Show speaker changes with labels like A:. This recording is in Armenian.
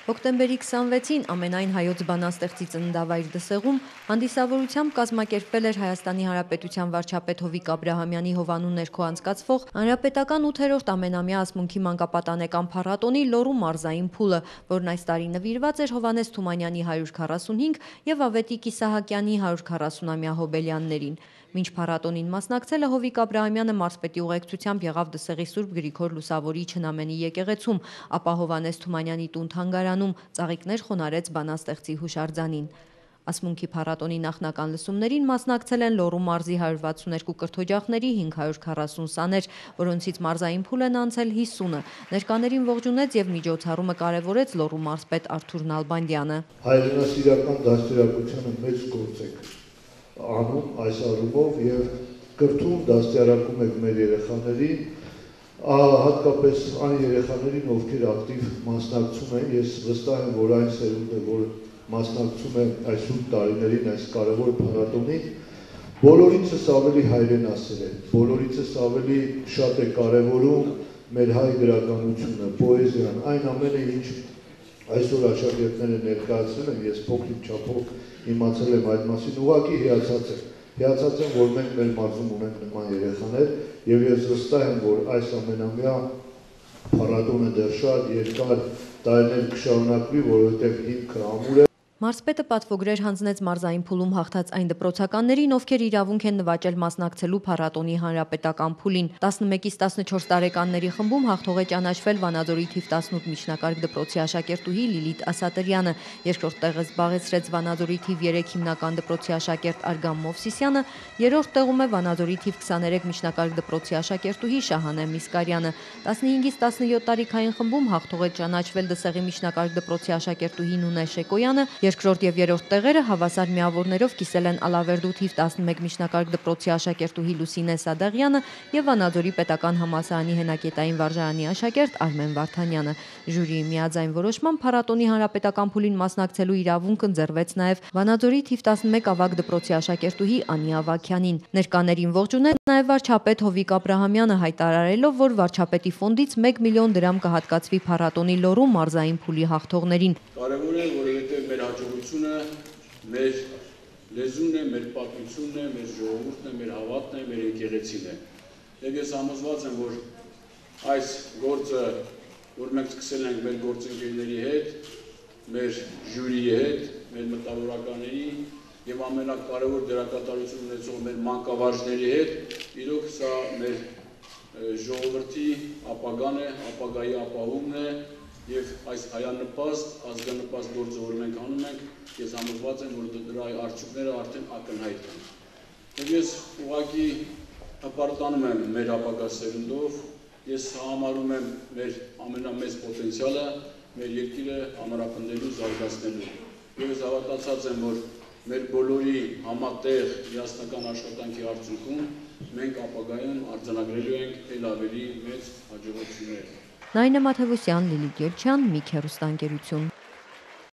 A: Հոկտեմբերի 26-ին ամենայն հայոց բանաստեղծի ծննդավայր Դսեղում հանդիսավորությամբ կազմակերպվել էր Հայաստանի Հանրապետության վարչապետ Հովիկ Աբրահամյանի հովանու ներքո անցկացվող հանրապետական 8-րդ ամենամյա ասմունքի մանկապատանեկան փառատոնի Լոռու մարզային փուլը, որն այս տարի նվիրված էր Հովհաննես Թումանյանի 145 և Ավետիք Իսահակյանի 140-ամյա հոբելյաններին։ Մինչ փառատոնին մասնակցելը Հովիկ Աբրահամյանը մարզպետի ուղեկցությամբ եղավ Դսեղի Սուրբ Գրիգոր Լուսավորիչ հնամենի եկեղեցում, ապա Հովհաննես Թումանյանի տուն-թանգարանում ծաղիկներ խոնարհեց բանաստեղծի հուշարձանին։ Ասմունքի փառատոնի նախնական լսումներին մասնակցել են Լոռու մարզի 162 կրթօջախների 540 սաներ, որոնցից մարզային փուլ են անցել 50-ը։ Ներկաներին ողջունեց եւ միջոցառումը կարևորեց Լոռու մարզպետ Արթուր Նալբանդյանը։
B: Հայրենասիրական դաստիարակությունը մեծ գործ է անում այս առումով եւ կրթում դաստիարակում եք մեր երեխաներին, հատկապես այն երեխաներին, ովքեր ակտիվ մասնակցում են, ես վստահ եմ, որ այն սերունդը, որ մասնակցում է այս 8 տարիներին այս կարևոր փառատոնին, բոլորիցս ավելի հայրենասեր է, բոլորիցս ավելի շատ է կարևորում մեր հայ գրականությունը, պոեզիան, այն ամենը, ինչ այսօր աշակերտները ներկայացրել են, ես փոքրիկ չափով իմացել եմ այդ մասին, ուղղակի հիացած եմ, որ մենք մեր մարզում ունենք նման երեխաներ եւ ես վստահ եմ, որ այս ամենամյա փառատոնը դեռ շատ երկար տարիներ կշարունակվի, որովհետեւ հիմքը ամուր է։
A: Մարզպետը պատվոգրեր հանձնեց մարզային փուլում հաղթած այն դպրոցականներին, ովքեր իրավունք են նվաճել մասնակցելու փառատոնի հանրապետական փուլին։ 11-ից 14 տարեկանների խմբում հաղթող է ճանաչվել Վանաձորի թիվ 18 միջնակարգ դպրոցի աշակերտուհի Լիլիթ Ասատրյանը, երկրորդ տեղը զբաղեցրեց Վանաձորի թիվ 3 հիմնական դպրոցի աշակերտ Արգամ Մովսիսյանը, երրորդ տեղում է Վանաձորի թիվ 23 միջնակարգ դպրոցի աշակերտուհի Շահանե Միսկարյանը։ 15-ից 17 տարիքային խմբում հաղթող է ճանաչվել Դսեղի միջնակարգ դպրոցի աշակերտուհի Նունե Շեկոյանը, երկրորդ եւ երրորդ տեղերը հավասար միավորներով կիսել են Ալավերդու թիվ 11 միջնակարգ դպրոցի աշակերտուհի Լուսինե Սադաղյանը եւ Վանաձորի պետական համալսարանի հենակետային վարժարանի աշակերտ Արմեն Վարդանյանը։ Ժյուրիի միաձայն որոշմամբ փառատոնի հանրապետական փուլին մասնակցելու իրավունք ընձեռվեց նաեւ Վանաձորի թիվ 11 ավագ դպրոցի աշակերտուհի Անի Ավագյանին։ Ներկաներին ողջունեց նաեւ վարչապետ Հովիկ Աբրահամյանը, հայտարարելով, որ վարչապետի ֆոնդից 1 միլիոն դրամ կհատկացվի փառատոնի Լոռու մարզային փուլի հաղթողներին։
C: Կարևոր է, որովհետեւ մեր հաջողությունը մեր լեզուն է, մեր պատմությունն է, մեր ժողովուրդն է, մեր հավատն է, մեր եկեղեցին է։ Եվ ես համոզված եմ, որ այս գործը, որ մենք սկսել ենք մեր գործընկերների հետ, մեր ժյուրիի հետ, մեր մտավորականների եւ ամենակարևոր դերակատարություն ունեցող մեր մանկավարժների հետ, իրոք սա մեր ժողովրդի ապագան է, ապագայի ապահովումն է եւ այս հայանպաստ, ազգանպաստ գործը, որ մենք անում ենք, ես համոզված եմ, որ դրա արդյունքները արդեն ակնհայտ են։ Եվ ես ուղղակի հպարտանում եմ մեր ապագա սերունդով, ես համարում եմ մեր ամենամեծ պոտենցիալը մեր երկիրը ամրապնդելու, զարգացնելու։ Եվ ես հավատացած եմ, որ մեր բոլորի համատեղ միասնական աշխատանքի արդյունքում մենք ապագայում արձանագրելու ենք ել ավելի մեծ հաջողություններ։
A: Նայնա Մաթևոսյան, Լիլիթ Գելչյան, Միք հեռուստաընկերություն։